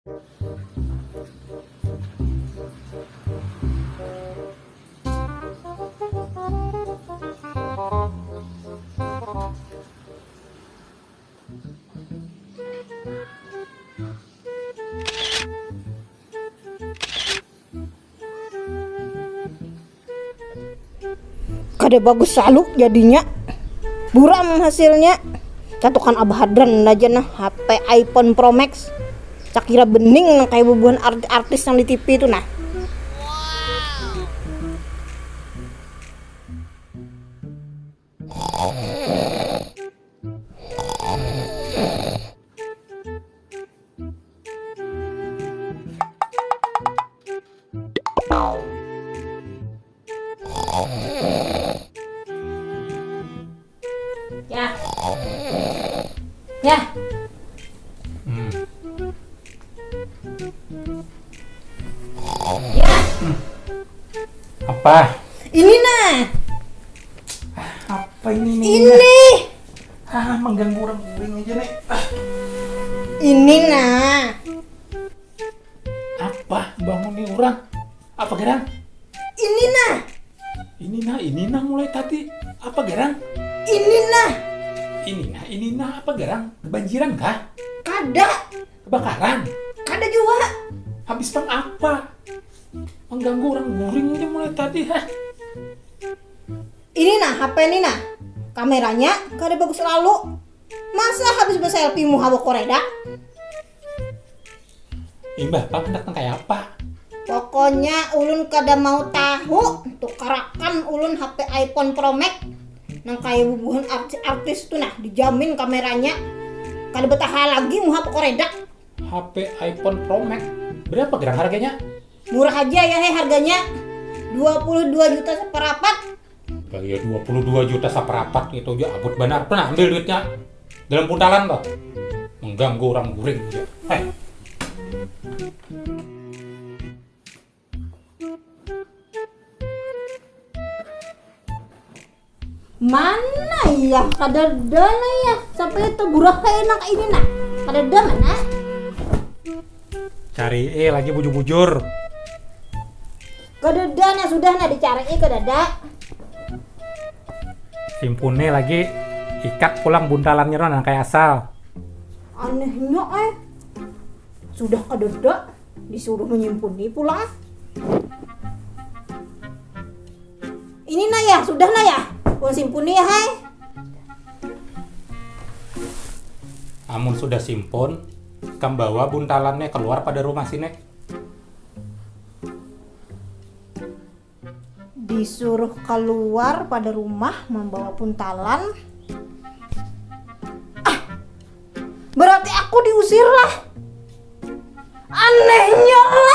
Kada bagus salu jadinya, buram hasilnya. Catukan Abah Hadran aja nah HP iPhone Pro Max. Tak kira bening nang kayak bubuhan artis yang di TV itu nah. Ya. Ya. Ya. Apa? Ini nah. Apa ini nih? Ini. Mengganggu orang kuring aja nih. Ini nah. Apa? Bangun nih orang. Apa gerang? Ini nah. Ini nah mulai tadi. Apa gerang? Ini nah. Ini nah apa gerang? Kebanjiran kah? Kada. Kebakaran? Kada juga. Habis bang apa? Mengganggu orang guring aja mulai tadi. Ini nah HP ini nah. Kameranya kada bagus lalu. Masa habis berselfie mu hawa koreda? Imbah, pak hendak kayak apa? Pokoknya ulun kada mau tahu tukarakan ulun HP iPhone Pro Max nang kayak bubuhan artis tuh nah, dijamin kameranya kada betah lagi mu HP koreda. HP iPhone Pro Max berapa gerang harganya? Murah aja ya harganya 22 juta seperapat. Ya 22 juta saperapat gitu aja abut benar. Pernah ambil duitnya dalam puntalan toh. Mengganggu orang guring aja. Mana ya kada dana ya sampai itu buruk enak ini nah. Kada ada mana? Cari lagi bujur-bujur. Kada dana sudah nah dicari kada ada. Simpune lagi ikat pulang buntalannya nang kayak asal. Anehnya sudah kada ada disuruh menyimpuni pulang. Ini nah ya sudah nah ya. Pun simpuni ya hai. Amun sudah simpun, kam bawa buntalannya keluar pada rumah sini. Disuruh keluar pada rumah membawa puntalan. Berarti aku diusir lah. Anehnya lah.